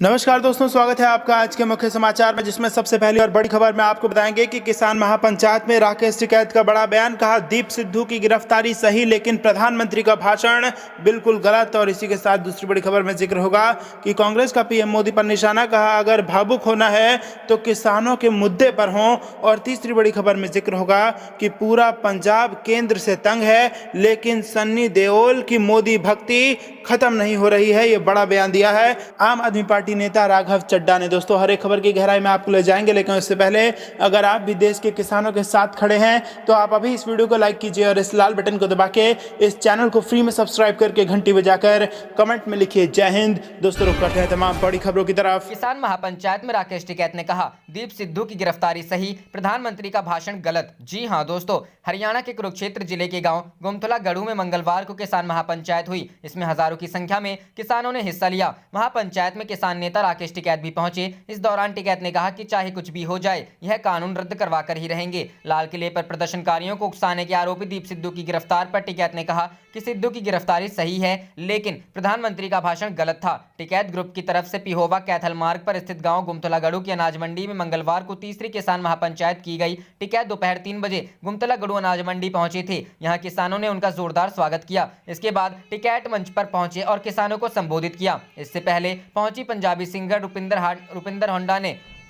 नमस्कार दोस्तों, स्वागत है आपका आज के मुख्य समाचार में, जिसमें सबसे पहली और बड़ी खबर में आपको बताएंगे कि किसान महापंचायत में राकेश टिकैत का बड़ा बयान। कहा दीप सिद्धू की गिरफ्तारी सही, लेकिन प्रधानमंत्री का भाषण बिल्कुल गलत। और इसी के साथ दूसरी बड़ी खबर में जिक्र होगा कि कांग्रेस का पीएम मोदी पर निशाना। कहा अगर भावुक होना है तो किसानों के मुद्दे पर हों। और तीसरी बड़ी खबर में जिक्र होगा कि पूरा पंजाब केंद्र से तंग है, लेकिन सन्नी देओल की मोदी भक्ति खत्म नहीं हो रही है। ये बड़ा बयान दिया है आम आदमी पार्टी नेता राघव चड्ढा ने। दोस्तों, हर एक खबर की गहराई में आपको ले जाएंगे, लेकिन उससे पहले अगर आप भी देश के किसानों के साथ खड़े हैं तो आप अभी इस वीडियो को लाइक कीजिए और इस लाल बटन को दबा के इस चैनल को फ्री में सब्सक्राइब करके घंटी बजाकर कमेंट में लिखिए जय हिंद। दोस्तों, रुक करते हैं तमाम बड़ी खबरों की तरफ। किसान महापंचायत में राकेश टिकैत ने कहा दीप सिद्धू की गिरफ्तारी सही, प्रधानमंत्री का भाषण गलत। जी हां दोस्तों, हरियाणा के कुरुक्षेत्र जिले के गांव गुमथला गढ़ू में मंगलवार को किसान महापंचायत हुई। इसमें हजारों की संख्या में किसानों ने हिस्सा लिया। महापंचायत में किसान नेता राकेश टिकैत भी पहुंचे। इस दौरान टिकैत ने कहा कि चाहे कुछ भी हो जाए, यह कानून रद्द करवा कर ही रहेंगे। लाल किले पर प्रदर्शनकारियों को उकसाने के आरोपी दीप सिद्धू की गिरफ्तार पर टिकैत ने कहा कि सिद्धू की गिरफ्तारी सही है, लेकिन प्रधानमंत्री का भाषण गलत था। टिकैत ग्रुप की तरफ से पिहोवा कैथल मार्ग पर स्थित गांव गुमथला गढ़ू की अनाज मंडी में मंगलवार को तीसरी किसान महापंचायत की गई। टिकैत दोपहर 3 बजे गुमथला गढ़ू अनाज मंडी पहुंचे थे। यहां किसानों ने उनका जोरदार स्वागत किया। इसके बाद टिकैत मंच पर पहुंचे और किसानों को संबोधित किया। इससे पहले पहुंची पंजाबी सिंगर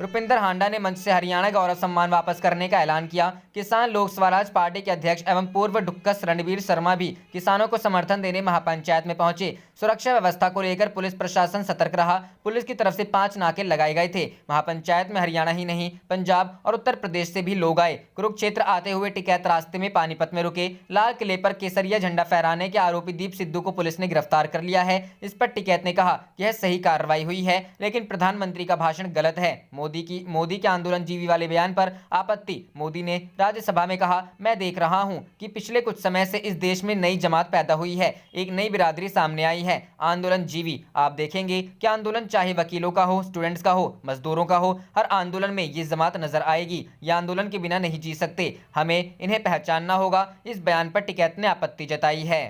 रुपिंदर हांडा ने मंच से हरियाणा गौरव सम्मान वापस करने का ऐलान किया। किसान लोक स्वराज पार्टी के अध्यक्ष एवं पूर्व डुक्कस रणवीर शर्मा भी किसानों को समर्थन देने महापंचायत में पहुंचे। सुरक्षा व्यवस्था को लेकर पुलिस प्रशासन सतर्क रहा। पुलिस की तरफ से 5 नाके लगाए गए थे। महापंचायत में हरियाणा ही नहीं, पंजाब और उत्तर प्रदेश से भी लोग आए। कुरुक्षेत्र आते हुए टिकैत रास्ते में पानीपत में रुके। लाल किले पर केसरिया झंडा फहराने के आरोपी दीप सिद्धू को पुलिस ने गिरफ्तार कर लिया है। इस पर टिकैत ने कहा कि यह सही कार्रवाई हुई है, लेकिन प्रधानमंत्री का भाषण गलत है। मोदी के आंदोलन जीवी वाले बयान पर आपत्ति। मोदी ने राज्यसभा में कहा, मैं देख रहा हूं कि पिछले कुछ समय से इस देश में नई जमात पैदा हुई है, एक नई बिरादरी सामने आई है, आंदोलन जीवी। आप देखेंगे कि आंदोलन चाहे वकीलों का हो, स्टूडेंट्स का हो, मजदूरों का हो, हर आंदोलन में ये जमात नजर आएगी। ये आंदोलन के बिना नहीं जी सकते, हमें इन्हें पहचानना होगा। इस बयान पर टिकैत ने आपत्ति जताई है।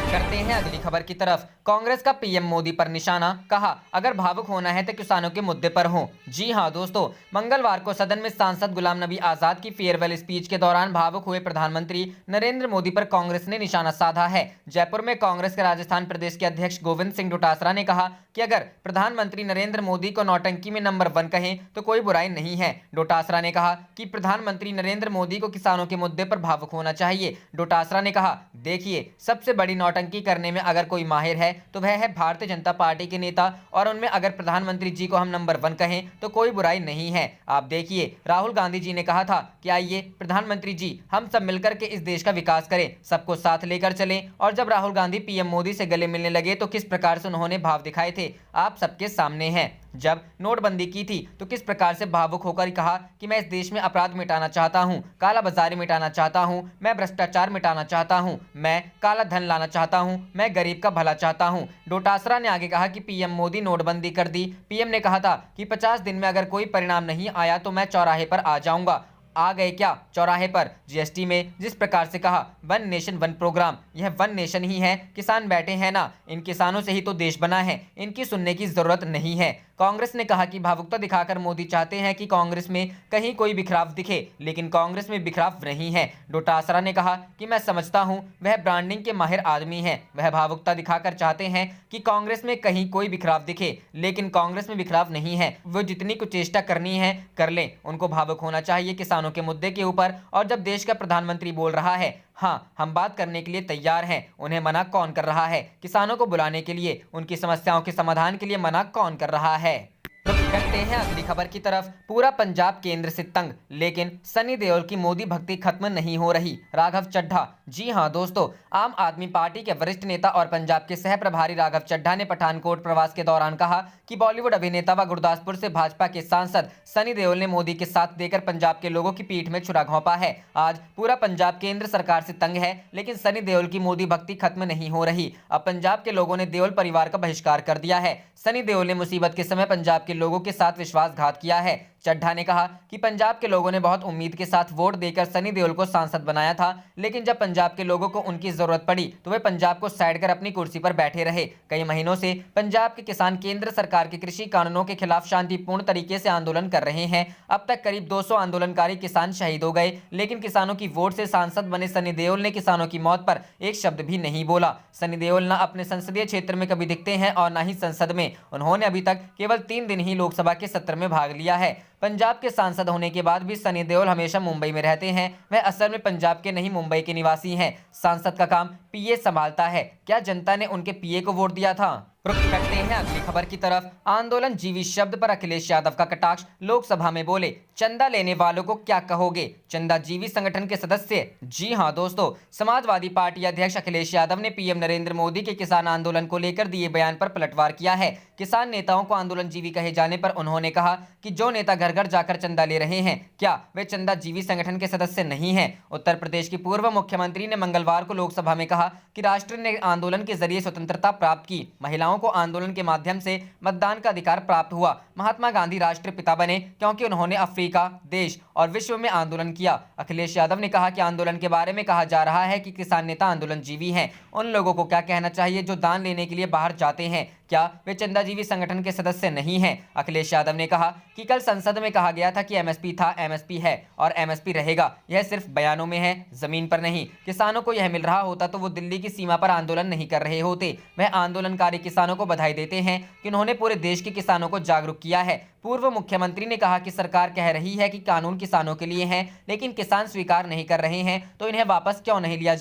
करते हैं अगली खबर की तरफ। कांग्रेस का पीएम मोदी पर निशाना। कहा अगर भावुक होना है तो किसानों के मुद्दे पर हो। जी हां दोस्तों, मंगलवार को सदन में सांसद गुलाम नबी आजाद की फेयरवेल स्पीच के दौरान भावुक हुए प्रधानमंत्री नरेंद्र मोदी पर कांग्रेस ने निशाना साधा है। जयपुर में कांग्रेस के राजस्थान प्रदेश के अध्यक्ष गोविंद सिंह डोटासरा ने कहा कि अगर प्रधानमंत्री नरेंद्र मोदी को नौटंकी में नंबर 1 कहें तो कोई बुराई नहीं है। डोटासरा ने कहा कि प्रधानमंत्री नरेंद्र मोदी को किसानों के मुद्दे पर भावुक होना चाहिए। डोटासरा ने कहा, देखिए, सबसे बड़ी नौटंकी करने में अगर कोई माहिर है तो वह है भारतीय जनता पार्टी के नेता, और उनमें अगर प्रधानमंत्री जी को हम नंबर 1 कहें तो कोई बुराई नहीं है। आप देखिए, राहुल गांधी जी ने कहा था कि आइए प्रधानमंत्री जी, हम सब मिलकर के इस देश का विकास करें, सबको साथ लेकर चलें। और जब राहुल गांधी पीएम मोदी से गले मिलने लगे तो किस प्रकार से उन्होंने भाव दिखाए थे, आप सबके सामने हैं। जब नोटबंदी की थी तो किस प्रकार से भावुक होकर कहा कि मैं इस देश में अपराध मिटाना चाहता हूं, काला बाजारी मिटाना चाहता हूं, मैं भ्रष्टाचार मिटाना चाहता हूं, मैं काला धन लाना चाहता हूं, मैं गरीब का भला चाहता हूं। डोटासरा ने आगे कहा कि पीएम मोदी नोटबंदी कर दी। पीएम ने कहा था कि 50 दिन में अगर कोई परिणाम नहीं आया तो मैं चौराहे पर आ जाऊंगा। आ गए क्या चौराहे पर? जीएसटी में जिस प्रकार से कहा वन नेशन वन प्रोग्राम, यह वन नेशन ही है। किसान बैठे हैं ना, इन किसानों से ही तो देश बना है, इनकी सुनने की जरूरत नहीं है। कांग्रेस ने कहा कि भावुकता दिखाकर मोदी चाहते हैं कि कांग्रेस में कहीं कोई बिखराव दिखे, लेकिन कांग्रेस में बिखराव नहीं है। डोटासरा ने कहा कि मैं समझता हूं वह ब्रांडिंग के माहिर आदमी हैं, वह भावुकता दिखाकर चाहते हैं कि कांग्रेस में कहीं कोई बिखराव दिखे, लेकिन कांग्रेस में बिखराव नहीं है। वो जितनी कुछ चेष्टा करनी है कर लें, उनको भावुक होना चाहिए किसानों के मुद्दे के ऊपर। और जब देश का प्रधानमंत्री बोल रहा है, हाँ, हम बात करने के लिए तैयार हैं, उन्हें मना कौन कर रहा है? किसानों को बुलाने के लिए, उनकी समस्याओं के समाधान के लिए मना कौन कर रहा है? करते हैं अगली खबर की तरफ। पूरा पंजाब केंद्र से तंग, लेकिन सनी देओल की मोदी भक्ति खत्म नहीं हो रही। राघव चड्ढा। जी हां दोस्तों, आम आदमी पार्टी के वरिष्ठ नेता और पंजाब के सह प्रभारी राघव चड्ढा ने पठानकोट प्रवास के दौरान कहा कि बॉलीवुड अभिनेता व गुरदासपुर से भाजपा के सांसद सनी देओल ने मोदी के साथ देकर पंजाब के लोगों की पीठ में छुरा घोंपा है। आज पूरा पंजाब केंद्र सरकार से तंग है, लेकिन सनी देओल की मोदी भक्ति खत्म नहीं हो रही। अब पंजाब के लोगों ने देओल परिवार का बहिष्कार कर दिया है। सनी देओल ने मुसीबत के समय पंजाब के लोगों के साथ विश्वासघात किया है। चड्ढा ने कहा कि पंजाब के लोगों ने बहुत उम्मीद के साथ वोट देकर सनी देओल को सांसद बनाया था, लेकिन जब पंजाब के लोगों को उनकी जरूरत पड़ी तो वे पंजाब को साइड कर अपनी कुर्सी पर बैठे रहे। कई महीनों से पंजाब के किसान केंद्र सरकार के कृषि कानूनों के खिलाफ शांतिपूर्ण तरीके से आंदोलन कर रहे हैं। अब तक करीब 200 आंदोलनकारी किसान शहीद हो गए, लेकिन किसानों की वोट से सांसद बने सनी देओल ने किसानों की मौत पर एक शब्द भी नहीं बोला। सनी देओल न अपने संसदीय क्षेत्र में कभी दिखते हैं और न ही संसद में। उन्होंने अभी तक केवल 3 दिन ही लोकसभा के सत्र में भाग लिया है। पंजाब के सांसद होने के बाद भी सनी देओल हमेशा मुंबई में रहते हैं। वह असल में पंजाब के नहीं, मुंबई के निवासी हैं। सांसद का काम पीए संभालता है। क्या जनता ने उनके पीए को वोट दिया था? रुख करते हैं अगली खबर की तरफ। आंदोलन जीवी शब्द पर अखिलेश यादव का कटाक्ष, लोकसभा में बोले चंदा लेने वालों को क्या कहोगे? चंदा जीवी संगठन के सदस्य। जी हां दोस्तों, समाजवादी पार्टी अध्यक्ष अखिलेश यादव ने पीएम नरेंद्र मोदी के किसान आंदोलन को लेकर दिए बयान पर पलटवार किया है। किसान नेताओं को आंदोलन जीवी कहे जाने पर उन्होंने कहा कि जो नेता घर घर जाकर चंदा ले रहे हैं, क्या वे चंदा जीवी संगठन के सदस्य नहीं हैं? उत्तर प्रदेश की पूर्व मुख्यमंत्री ने मंगलवार को लोकसभा में कहा कि राष्ट्र ने आंदोलन के जरिए स्वतंत्रता प्राप्त की, महिलाओं को आंदोलन के माध्यम से मतदान का अधिकार प्राप्त हुआ। महात्मा गांधी राष्ट्रपिता बने क्योंकि उन्होंने अफ्रीका, देश और विश्व में आंदोलन किया। अखिलेश यादव ने कहा कि आंदोलन के बारे में कहा जा रहा है कि किसान नेता आंदोलन जीवी हैं। उन लोगों को क्या कहना चाहिए जो दान लेने के लिए बाहर जाते हैं? क्या वे चंदाजीवी संगठन के सदस्य नहीं हैं? अखिलेश यादव ने कहा कि कल संसद में कहा गया था कि एमएसपी था, एमएसपी है और एमएसपी रहेगा। यह सिर्फ बयानों में है, जमीन पर नहीं। किसानों को यह मिल रहा होता तो वो दिल्ली की सीमा पर आंदोलन नहीं कर रहे होते। वह आंदोलनकारी किसानों को बधाई देते हैं कि उन्होंने पूरे देश के किसानों को जागरूक किया है। पूर्व मुख्यमंत्री ने कहा कि सरकार कह रही है कि कानून किसानों के लिए है, लेकिन किसान स्वीकार नहीं कर रहे हैं, तो इन्हें वापस क्यों नहीं लिया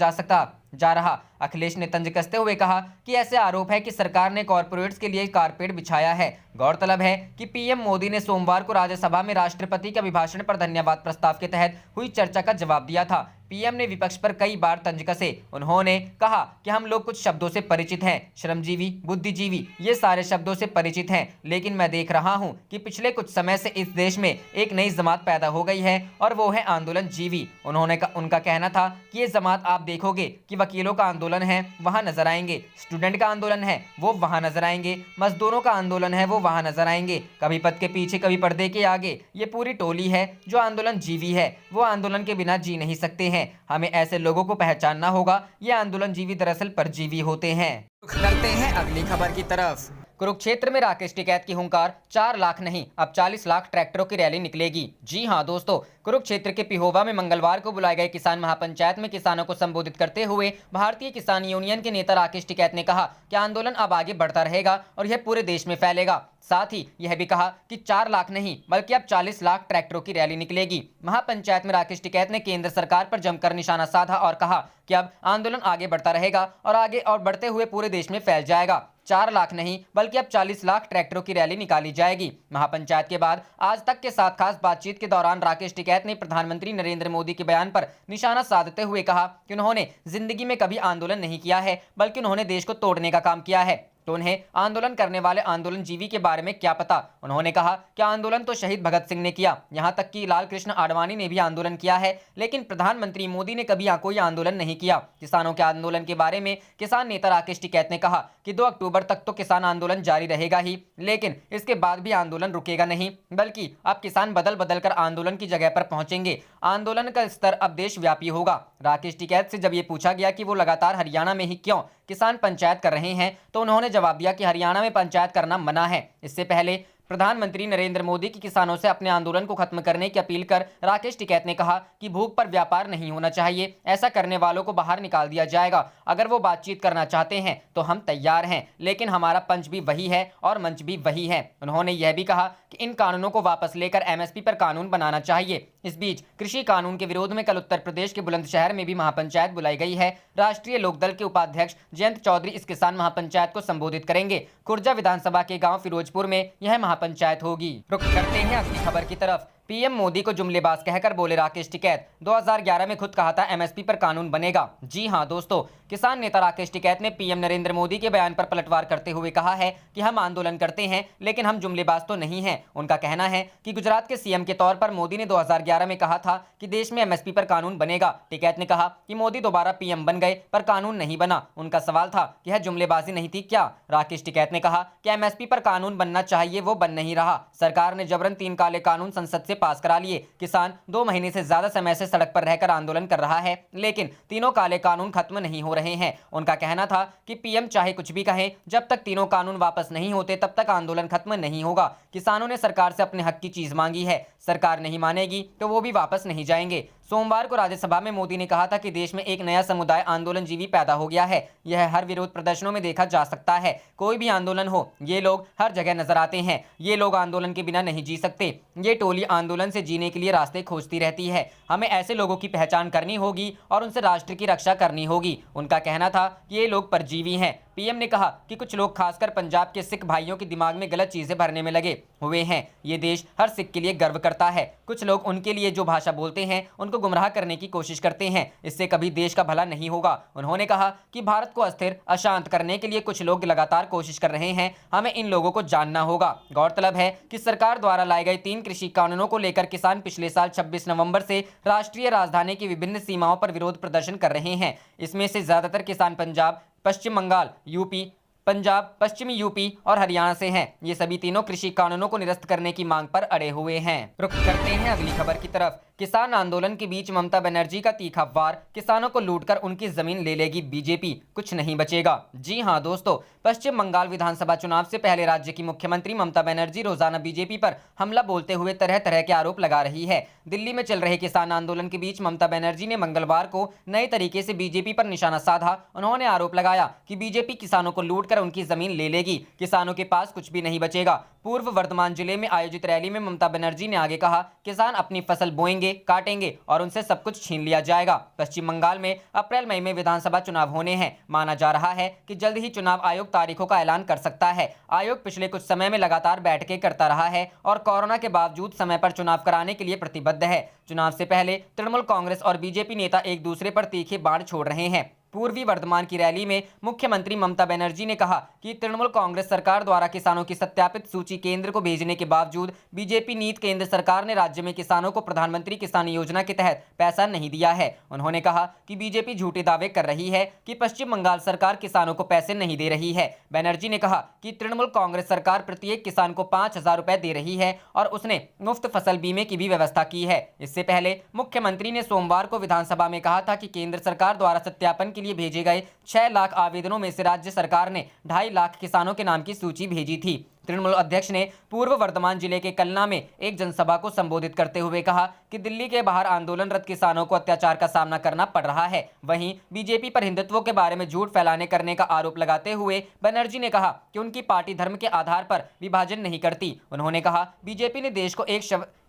जा रहा? अखिलेश ने तंज कसते हुए कहा कि ऐसे आरोप है कि सरकार ने कॉर्पोरेट्स के लिए कारपेट बिछाया है। गौरतलब है कि पीएम मोदी ने सोमवार को राज्यसभा में राष्ट्रपति के अभिभाषण पर धन्यवाद प्रस्ताव के तहत हुई चर्चा का जवाब दिया था। पीएम ने विपक्ष पर कई बार तंज कसे। उन्होंने कहा कि हम लोग कुछ शब्दों से परिचित हैं, श्रमजीवी, बुद्धिजीवी, ये सारे शब्दों से परिचित हैं, लेकिन मैं देख रहा हूं कि पिछले कुछ समय से इस देश में एक नई जमात पैदा हो गई है और वो है आंदोलन जीवी। उनका कहना था कि ये जमात आप देखोगे कि वकीलों का आंदोलन है, वहां नजर आएंगे, स्टूडेंट का आंदोलन है, वो वहां नजर आएंगे, मजदूरों का आंदोलन है, वो वहां नजर आएंगे, कभी पद के पीछे कभी पर्दे के आगे। ये पूरी टोली है जो आंदोलन जीवी है। वो आंदोलन के बिना जी नहीं सकते हैं। हमें ऐसे लोगों को पहचानना होगा। ये आंदोलन जीवी दरअसल परजीवी होते हैं। करते हैं अगली खबर की तरफ। कुरुक्षेत्र में राकेश टिकैत की हुंकार, 4 लाख नहीं अब 40 लाख ट्रैक्टरों की रैली निकलेगी। जी हां दोस्तों, कुरुक्षेत्र के पिहोवा में मंगलवार को बुलाए गए किसान महापंचायत में किसानों को संबोधित करते हुए भारतीय किसान यूनियन के नेता राकेश टिकैत ने कहा कि आंदोलन अब आगे बढ़ता रहेगा और यह पूरे देश में फैलेगा। साथ ही यह भी कहा कि 4 लाख नहीं बल्कि अब 40 लाख ट्रैक्टरों की रैली निकलेगी। महापंचायत में राकेश टिकैत ने केंद्र सरकार पर जमकर निशाना साधा और कहा कि अब आंदोलन आगे बढ़ता रहेगा और आगे और बढ़ते हुए पूरे देश में फैल जाएगा। 4 लाख नहीं बल्कि अब 40 लाख ट्रैक्टरों की रैली निकाली जाएगी। महापंचायत के बाद आज तक के साथ खास बातचीत के दौरान राकेश टिकैत ने प्रधानमंत्री नरेंद्र मोदी के बयान पर निशाना साधते हुए कहा कि उन्होंने जिंदगी में कभी आंदोलन नहीं किया है, बल्कि उन्होंने देश को तोड़ने का काम किया है, तो उन्हें आंदोलन करने वाले आंदोलन जीवी के बारे में क्या पता। उन्होंने कहा कि आंदोलन तो शहीद भगत सिंह ने किया, यहां तक कि लाल कृष्ण आडवाणी ने भी आंदोलन किया है, लेकिन प्रधानमंत्री मोदी ने कभी कोई आंदोलन नहीं किया। किसानों के आंदोलन के बारे में किसान नेता राकेश टिकैत ने कहा कि 2 अक्टूबर तक तो किसान आंदोलन जारी रहेगा ही, लेकिन इसके बाद भी आंदोलन रुकेगा नहीं, बल्कि अब किसान बदल बदल कर आंदोलन की जगह पर पहुंचेंगे। आंदोलन का स्तर अब देशव्यापी होगा। राकेश टिकैत से जब ये पूछा गया कि वो लगातार हरियाणा में ही क्यों किसान पंचायत कर रहे हैं, तो उन्होंने जवाब दिया कि हरियाणा में पंचायत करना मना है। इससे पहले प्रधानमंत्री नरेंद्र मोदी की किसानों से अपने आंदोलन को खत्म करने की अपील कर राकेश टिकैत ने कहा कि भूख पर व्यापार नहीं होना चाहिए, ऐसा करने वालों को बाहर निकाल दिया जाएगा। अगर वो बातचीत करना चाहते हैं तो हम तैयार हैं, लेकिन हमारा पंच भी वही है और मंच भी वही है। उन्होंने यह भी कहा कि इन कानूनों को वापस लेकर एमएसपी पर कानून बनाना चाहिए। इस बीच कृषि कानून के विरोध में कल उत्तर प्रदेश के बुलंदशहर में भी महापंचायत बुलाई गई है। राष्ट्रीय लोकदल के उपाध्यक्ष जयंत चौधरी इस किसान महापंचायत को संबोधित करेंगे। खुर्जा विधानसभा के गांव फिरोजपुर में यह महापंचायत होगी। रुख करते हैं अगली खबर की तरफ। पीएम मोदी को जुमलेबाज कहकर बोले राकेश टिकैत। 2011 में खुद कहा था एमएसपी पर कानून बनेगा। जी हां दोस्तों, किसान नेता राकेश टिकैत ने पीएम नरेंद्र मोदी के बयान पर पलटवार करते हुए कहा है कि हम आंदोलन करते हैं लेकिन हम जुमलेबाज तो नहीं हैं। उनका कहना है कि गुजरात के सीएम के तौर पर मोदी ने 2011 में कहा था कि देश में एमएसपी पर कानून बनेगा। टिकैत ने कहा कि मोदी दोबारा पीएम बन गए पर कानून नहीं बना। उनका सवाल था कि यह जुमलेबाजी नहीं थी क्या। राकेश टिकैत ने कहा कि एमएसपी पर कानून बनना चाहिए, वो बन नहीं रहा। सरकार ने जबरन 3 काले कानून संसद से पास करा लिए। किसान 2 महीने से ज्यादा समय से सड़क पर रहकर आंदोलन कर रहा है लेकिन तीनों काले कानून खत्म नहीं हो रहे हैं। उनका कहना था कि पीएम चाहे कुछ भी कहे, जब तक तीनों कानून वापस नहीं होते तब तक आंदोलन खत्म नहीं होगा। किसानों ने सरकार से अपने हक की चीज मांगी है, सरकार नहीं मानेगी तो वो भी वापस नहीं जाएंगे। सोमवार को राज्यसभा में मोदी ने कहा था कि देश में एक नया समुदाय आंदोलनजीवी पैदा हो गया है। यह हर विरोध प्रदर्शनों में देखा जा सकता है। कोई भी आंदोलन हो, ये लोग हर जगह नजर आते हैं। ये लोग आंदोलन के बिना नहीं जी सकते। ये टोली आंदोलन से जीने के लिए रास्ते खोजती रहती है। हमें ऐसे लोगों की पहचान करनी होगी और उनसे राष्ट्र की रक्षा करनी होगी। उनका कहना था कि ये लोग परजीवी हैं। पीएम ने कहा कि कुछ लोग खासकर पंजाब के सिख भाइयों के दिमाग में गलत चीजें भरने में लगे हुए हैं। ये देश हर सिख के लिए गर्व करता है। कुछ लोग उनके लिए जो भाषा बोलते हैं उनको गुमराह करने की कोशिश करते हैं। इससे कभी देश का भला नहीं होगा। उन्होंने कहा कि भारत को अस्थिर अशांत करने के लिए कुछ लोग लगातार कोशिश कर रहे हैं। हमें इन लोगों को जानना होगा। गौरतलब है कि सरकार द्वारा लाए गए 3 कृषि कानूनों को लेकर किसान पिछले साल 26 नवंबर से राष्ट्रीय राजधानी की विभिन्न सीमाओं पर विरोध प्रदर्शन कर रहे हैं। इसमें से ज्यादातर किसान पंजाब, पश्चिम बंगाल, यूपी, पंजाब, पश्चिमी यूपी और हरियाणा से हैं। ये सभी तीनों कृषि कानूनों को निरस्त करने की मांग पर अड़े हुए हैं। रुख करते हैं अगली खबर की तरफ। किसान आंदोलन के बीच ममता बनर्जी का तीखा वार, किसानों को लूटकर उनकी जमीन ले लेगी बीजेपी, कुछ नहीं बचेगा। जी हां दोस्तों, पश्चिम बंगाल विधानसभा चुनाव से पहले राज्य की मुख्यमंत्री ममता बनर्जी रोजाना बीजेपी पर हमला बोलते हुए तरह तरह के आरोप लगा रही है। दिल्ली में चल रहे किसान आंदोलन के बीच ममता बनर्जी ने मंगलवार को नए तरीके से बीजेपी पर निशाना साधा। उन्होंने आरोप लगाया कि बीजेपी किसानों को लूट कर उनकी जमीन ले लेगी, किसानों के पास कुछ भी नहीं बचेगा। पूर्व वर्धमान जिले में आयोजित रैली में ममता बनर्जी ने आगे कहा, किसान अपनी फसल बोएंगे, काटेंगे और उनसे सब कुछ छीन लिया जाएगा। पश्चिम बंगाल में अप्रैल मई में विधानसभा चुनाव होने हैं। माना जा रहा है कि जल्द ही चुनाव आयोग तारीखों का ऐलान कर सकता है। आयोग पिछले कुछ समय में लगातार बैठकें करता रहा है और कोरोना के बावजूद समय पर चुनाव कराने के लिए प्रतिबद्ध है। चुनाव से पहले तृणमूल कांग्रेस और बीजेपी नेता एक दूसरे पर तीखे बाण छोड़ रहे हैं। पूर्वी वर्धमान की रैली में मुख्यमंत्री ममता बनर्जी ने कहा कि तृणमूल कांग्रेस सरकार द्वारा किसानों की सत्यापित सूची केंद्र को भेजने के बावजूद बीजेपी नीति केंद्र सरकार ने राज्य में किसानों को प्रधानमंत्री किसान योजना के तहत पैसा नहीं दिया है। उन्होंने कहा कि बीजेपी झूठे दावे कर रही है कि पश्चिम बंगाल सरकार किसानों को पैसे नहीं दे रही है। बनर्जी ने कहा कि तृणमूल कांग्रेस सरकार प्रत्येक किसान को 5,000 रुपए दे रही है और उसने मुफ्त फसल बीमे की भी व्यवस्था की है। इससे पहले मुख्यमंत्री ने सोमवार को विधानसभा में कहा था कि केंद्र सरकार द्वारा सत्यापन के लिए भेजे गए 6 लाख आवेदनों में से राज्य सरकार ने 2.5 लाख किसानों के नाम की सूची भेजी थी। तृणमूल अध्यक्ष ने पूर्व वर्धमान जिले के कलना में एक जनसभा को संबोधित करते हुए कहा कि दिल्ली के बाहर आंदोलनरत किसानों को अत्याचार का सामना करना पड़ रहा है। वहीं बीजेपी पर हिंदुत्व के बारे में झूठ फैलाने करने का आरोप लगाते हुए बनर्जी ने कहा कि उनकी पार्टी धर्म के आधार पर विभाजन नहीं करती। उन्होंने कहा, बीजेपी ने देश को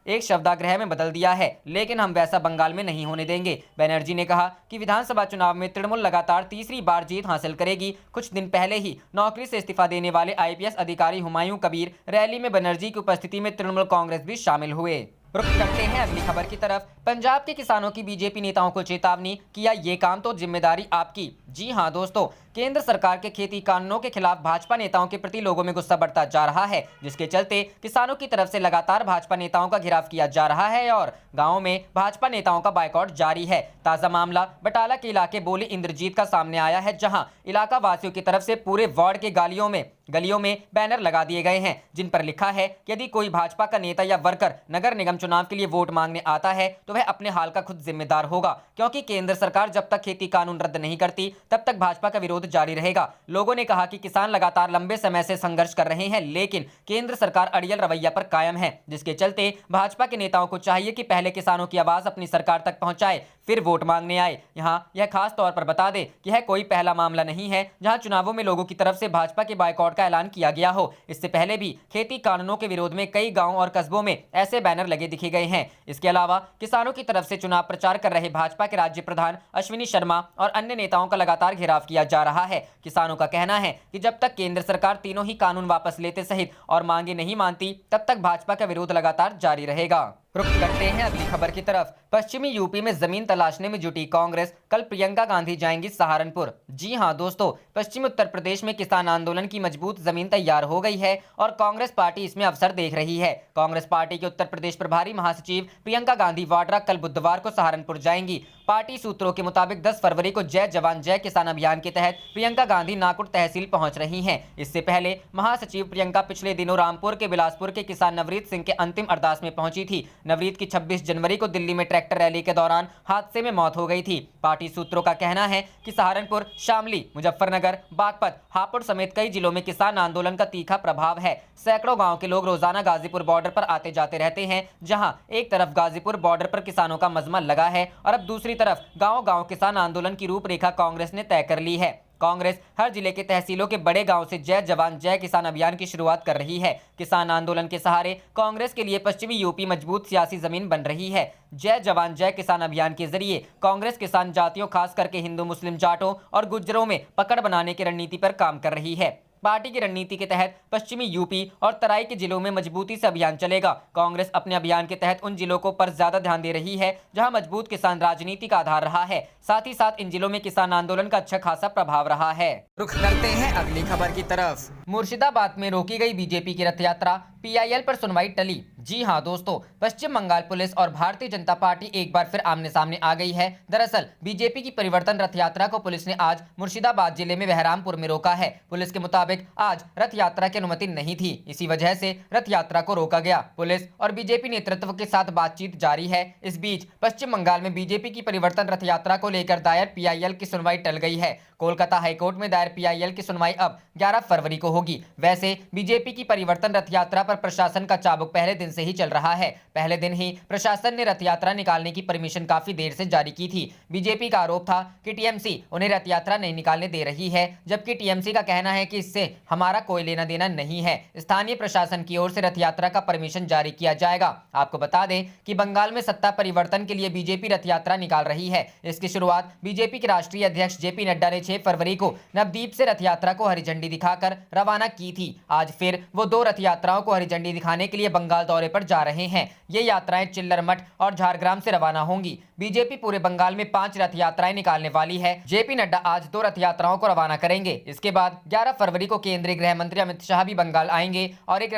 एक शब्दाग्रह में बदल दिया है, लेकिन हम वैसा बंगाल में नहीं होने देंगे। बनर्जी ने कहा कि विधानसभा चुनाव में तृणमूल लगातार तीसरी बार जीत हासिल करेगी। कुछ दिन पहले ही नौकरी से इस्तीफा देने वाले आईपीएस अधिकारी हुमायूं कबीर रैली में बनर्जी की उपस्थिति में तृणमूल कांग्रेस भी शामिल हुए। रुख करते हैं अगली खबर की तरफ। पंजाब के किसानों की बीजेपी नेताओं को चेतावनी, किया ये काम तो जिम्मेदारी आपकी। जी हां दोस्तों, केंद्र सरकार के खेती कानूनों के खिलाफ भाजपा नेताओं के प्रति लोगों में गुस्सा बढ़ता जा रहा है, जिसके चलते किसानों की तरफ से लगातार भाजपा नेताओं का घेराव किया जा रहा है और गांवों में भाजपा नेताओं का बायकॉट जारी है। ताजा मामला बटाला के इलाके बोली इंद्रजीत का सामने आया है, जहां इलाका वासियों की तरफ से पूरे वार्ड के गलियों में बैनर लगा दिए गए हैं, जिन पर लिखा है कि यदि कोई भाजपा का नेता या वर्कर नगर निगम चुनाव के लिए वोट मांगने आता है तो वह अपने हाल का खुद जिम्मेदार होगा, क्योंकि केंद्र सरकार जब तक खेती कानून रद्द नहीं करती तब तक भाजपा का विरोध जारी रहेगा। लोगों ने कहा कि किसान लगातार लंबे समय से संघर्ष कर रहे हैं, लेकिन केंद्र सरकार अड़ियल रवैया पर कायम है, जिसके चलते भाजपा के नेताओं को चाहिए कि पहले किसानों की आवाज अपनी सरकार तक पहुंचाए, फिर वोट मांगने आए। यहाँ यह खास तौर पर बता दे कि यह कोई पहला मामला नहीं है जहां चुनावों में लोगों की तरफ से भाजपा के बायकॉट का ऐलान किया गया हो। इससे पहले भी खेती कानूनों के विरोध में कई गांवों और कस्बों में ऐसे बैनर लगे दिखे गए हैं। इसके अलावा किसानों की तरफ से चुनाव प्रचार कर रहे भाजपा के राज्य प्रधान अश्विनी शर्मा और अन्य नेताओं का लगातार घेराव किया जा रहा है। किसानों का कहना है कि जब तक केंद्र सरकार तीनों ही कानून वापस लेते सहित और मांगे नहीं मानती, तब तक भाजपा का विरोध लगातार जारी रहेगा। रुख करते हैं अगली खबर की तरफ। पश्चिमी यूपी में जमीन तलाशने में जुटी कांग्रेस, कल प्रियंका गांधी जाएंगी सहारनपुर। जी हां दोस्तों, पश्चिमी उत्तर प्रदेश में किसान आंदोलन की मजबूत जमीन तैयार हो गई है और कांग्रेस पार्टी इसमें अवसर देख रही है। कांग्रेस पार्टी के उत्तर प्रदेश प्रभारी महासचिव प्रियंका गांधी वाड्रा कल बुधवार को सहारनपुर जाएंगी। पार्टी सूत्रों के मुताबिक 10 फरवरी को जय जवान जय किसान अभियान के तहत प्रियंका गांधी नाकुट तहसील पहुंच रही हैं। इससे पहले महासचिव प्रियंका पिछले दिनों रामपुर के बिलासपुर के किसान नवरीत सिंह के अंतिम अरदास में पहुंची थी। नवरीत की 26 जनवरी को दिल्ली में ट्रैक्टर रैली के दौरान हादसे में मौत हो गई थी। पार्टी सूत्रों का कहना है कि सहारनपुर, शामली, मुजफ्फरनगर, बागपत, हापुड़ समेत कई जिलों में किसान आंदोलन का तीखा प्रभाव है। सैकड़ों गांव के लोग रोजाना गाजीपुर बॉर्डर पर आते जाते रहते हैं, जहां एक तरफ गाजीपुर बॉर्डर पर किसानों का मजमा लगा है और अब दूसरी तरफ गांव-गांव किसान आंदोलन की रूपरेखा कांग्रेस ने तय कर ली है। कांग्रेस हर जिले के तहसीलों के बड़े गांव से जय जवान जय किसान अभियान की शुरुआत कर रही है। किसान आंदोलन के सहारे कांग्रेस के लिए पश्चिमी यूपी मजबूत सियासी जमीन बन रही है। जय जवान जय किसान अभियान के जरिए कांग्रेस किसान जातियों, खास करके हिंदू, मुस्लिम, जाटों और गुज्जरों में पकड़ बनाने की रणनीति पर काम कर रही है। पार्टी की रणनीति के तहत पश्चिमी यूपी और तराई के जिलों में मजबूती से अभियान चलेगा। कांग्रेस अपने अभियान के तहत उन जिलों को पर ज्यादा ध्यान दे रही है जहां मजबूत किसान राजनीति का आधार रहा है। साथ ही साथ इन जिलों में किसान आंदोलन का अच्छा खासा प्रभाव रहा है। रुख करते हैं अगली खबर की तरफ। मुर्शिदाबाद में रोकी गई बीजेपी की रथ यात्रा, पीआईएल पर सुनवाई टली। जी हां दोस्तों, पश्चिम बंगाल पुलिस और भारतीय जनता पार्टी एक बार फिर आमने सामने आ गई है। दरअसल बीजेपी की परिवर्तन रथ यात्रा को पुलिस ने आज मुर्शिदाबाद जिले में बहरामपुर में रोका है। पुलिस के मुताबिक आज रथ यात्रा की अनुमति नहीं थी, इसी वजह से रथ यात्रा को रोका गया। पुलिस और बीजेपी नेतृत्व के साथ बातचीत जारी है। इस बीच पश्चिम बंगाल में बीजेपी की परिवर्तन रथ यात्रा को लेकर दायर पीआईएल की सुनवाई टल गई है। कोलकाता हाईकोर्ट में दायर पीआईएल की सुनवाई अब 11 फरवरी को होगी। वैसे बीजेपी की परिवर्तन रथ यात्रा पर प्रशासन का चाबुक पहले दिन से ही चल रहा है। पहले दिन ही प्रशासन ने रथ यात्रा निकालने की परमिशन काफी देर से जारी की थी। बीजेपी का आरोप था कि टीएमसी उन्हें रथ यात्रा नहीं निकालने दे रही है, जबकि टीएमसी का कहना है कि इससे हमारा कोई लेना देना नहीं है। स्थानीय प्रशासन की ओर से रथ यात्रा का परमिशन जारी किया जाएगा। आपको बता दें कि बंगाल में सत्ता परिवर्तन के लिए बीजेपी रथ यात्रा निकाल रही है। इसकी शुरुआत बीजेपी के राष्ट्रीय अध्यक्ष जेपी नड्डा ने 6 फरवरी को नवदीप से रथ यात्रा को हरी झंडी दिखाकर रवाना की थी। आज फिर वो 2 रथ यात्राओं को हरी झंडी दिखाने के लिए बंगाल दौरे पर जा रहे हैं। ये यात्राएं चिल्लरमठ और झारग्राम से रवाना होंगी। बीजेपी पूरे बंगाल में 5 रथ यात्राएं निकालने वाली है। जेपी नड्डा आज 2 रथ यात्राओं को रवाना करेंगे। इसके बाद 11 फरवरी को केंद्रीय गृह मंत्री अमित शाह भी बंगाल आएंगे और एक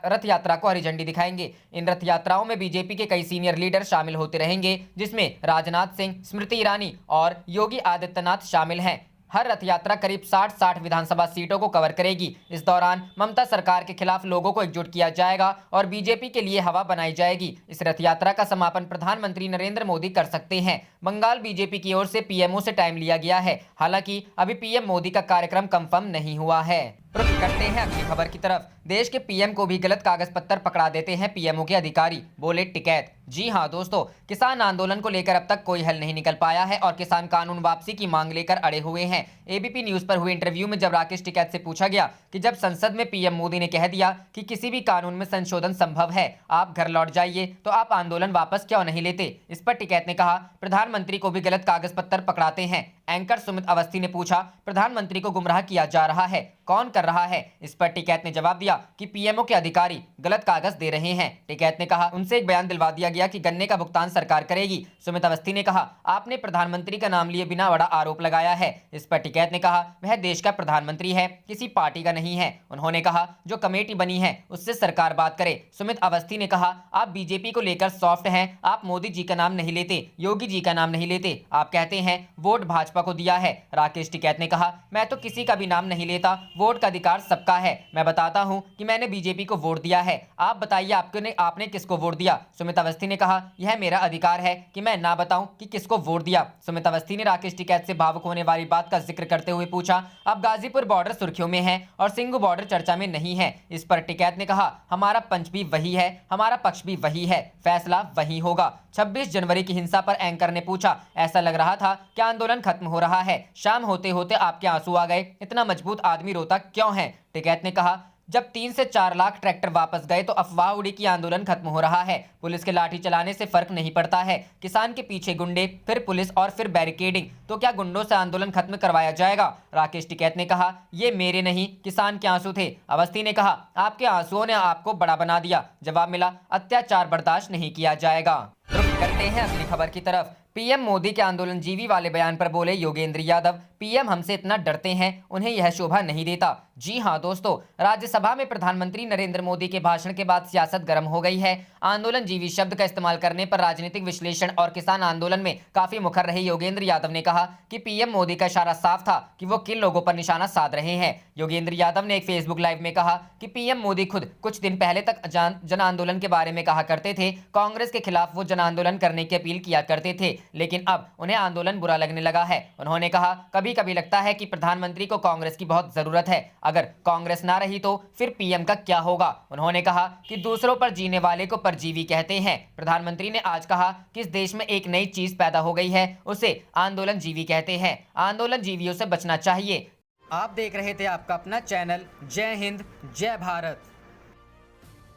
रथ यात्रा को हरी झंडी दिखाएंगे। इन रथ यात्राओं में बीजेपी के कई सीनियर लीडर शामिल होते रहेंगे, जिसमें राजनाथ सिंह, स्मृति ईरानी और योगी आदित्यनाथ शामिल हैं। हर रथ यात्रा करीब 60 विधानसभा सीटों को कवर करेगी। इस दौरान ममता सरकार के खिलाफ लोगों को एकजुट किया जाएगा और बीजेपी के लिए हवा बनाई जाएगी। इस रथ यात्रा का समापन प्रधानमंत्री नरेंद्र मोदी कर सकते हैं। बंगाल बीजेपी की ओर से पीएमओ से टाइम लिया गया है। हालांकि अभी पीएम मोदी का कार्यक्रम कंफर्म नहीं हुआ है। रुख करते हैं अगली खबर की तरफ। देश के पीएम को भी गलत कागज पत्तर पकड़ा देते हैं पीएमओ के अधिकारी, बोले टिकैत। जी हां दोस्तों, किसान आंदोलन को लेकर अब तक कोई हल नहीं निकल पाया है और किसान कानून वापसी की मांग लेकर अड़े हुए हैं। एबीपी न्यूज पर हुए इंटरव्यू में जब राकेश टिकैत से पूछा गया कि जब संसद में पीएम मोदी ने कह दिया कि किसी भी कानून में संशोधन संभव है, आप घर लौट जाइए, तो आप आंदोलन वापस क्यों नहीं लेते? इस पर टिकैत ने कहा, प्रधानमंत्री को भी गलत कागज पत्तर पकड़ाते हैं। एंकर सुमित अवस्थी ने पूछा, प्रधानमंत्री को गुमराह किया जा रहा है, कौन कर रहा है? इस पर टिकैत ने जवाब दिया कि पीएमओ के अधिकारी गलत कागज दे रहे हैं। टिकैत ने कहा, उनसे एक बयान दिलवा दिया गया कि गन्ने का भुगतान सरकार करेगी। सुमित अवस्थी ने कहा, आपने प्रधानमंत्री का नाम लिए बिना बड़ा आरोप लगाया है। इस पर टिकैत ने कहा, वह देश का प्रधानमंत्री है, किसी पार्टी का नहीं है। उन्होंने कहा, जो कमेटी बनी है उससे सरकार बात करे। सुमित अवस्थी ने कहा, आप बीजेपी को लेकर सॉफ्ट हैं, आप मोदी जी का नाम नहीं लेते, योगी जी का नाम नहीं लेते, आप कहते हैं वोट भाजपा को दिया है। राकेश टिकैत ने कहा, मैं तो किसी का भी नाम नहीं लेता, वोट का अधिकार सबका है। मैं बताता हूं कि मैंने बीजेपी को वोट दिया है, आप बताइए आपने किसको वोट दिया? सुमित अवस्थी ने कहा, यह मेरा अधिकार है कि मैं ना बताऊं कि किसको वोट दिया। सुमित अवस्थी ने राकेश टिकैत से भावुक होने वाली बात का जिक्र करते हुए पूछा, अब गाजीपुर बॉर्डर सुर्खियों में है और सिंघू बॉर्डर चर्चा में नहीं है। इस पर टिकैत ने कहा, हमारा पंच भी वही है, हमारा पक्ष भी वही है, फैसला वही होगा। 26 जनवरी की हिंसा पर एंकर ने पूछा, ऐसा लग रहा था कि आंदोलन खत्म हो रहा है, शाम होते होते आपके आंसू आ गए, इतना मजबूत आदमी रोता क्यों है? टिकैत ने कहा, जब 3 से 4 लाख ट्रैक्टर वापस गए तो अफवाह उड़ी कि आंदोलन खत्म हो रहा है। पुलिस के लाठी चलाने से फर्क नहीं पड़ता है। किसान के पीछे गुंडे, फिर पुलिस और फिर बैरिकेडिंग। तो क्या गुंडों से आंदोलन खत्म करवाया जाएगा? राकेश टिकैत ने कहा, ये मेरे नहीं किसान के आंसू थे। अवस्थी ने कहा, आपके आंसुओं ने आपको बड़ा बना दिया। जवाब मिला, अत्याचार बर्दाश्त नहीं किया जाएगा। रुक करते हैं अगली खबर की तरफ। पीएम मोदी के आंदोलनजीवी वाले बयान पर बोले योगेंद्र यादव, पीएम हमसे इतना डरते हैं, उन्हें यह शोभा नहीं देता। जी हां दोस्तों, राज्यसभा में प्रधानमंत्री नरेंद्र मोदी के भाषण के बाद सियासत गर्म हो गई है। आंदोलनजीवी शब्द का इस्तेमाल करने पर राजनीतिक विश्लेषण और किसान आंदोलन में काफी मुखर रहे योगेंद्र यादव ने कहा कि पीएम मोदी का इशारा साफ था कि वो किन लोगों पर निशाना साध रहे हैं। योगेंद्र यादव ने एक फेसबुक लाइव में कहा कि पीएम मोदी खुद कुछ दिन पहले तक जन आंदोलन के बारे में कहा करते थे। कांग्रेस के खिलाफ वो जन आंदोलन करने की अपील किया करते थे, लेकिन अब उन्हें आंदोलन बुरा लगने लगा है। उन्होंने कहा, कभी कभी लगता है कि प्रधानमंत्री को कांग्रेस की बहुत जरूरत है। अगर कांग्रेस ना रही तो फिर पीएम का क्या होगा? उन्होंने कहा कि दूसरों पर जीने वाले को परजीवी कहते हैं। प्रधानमंत्री ने आज कहा कि इस देश में एक नई चीज पैदा हो गई है, उसे आंदोलनजीवी कहते हैं। आंदोलनजीवियों से बचना चाहिए। आप देख रहे थे आपका अपना चैनल जय हिंद जय भारत।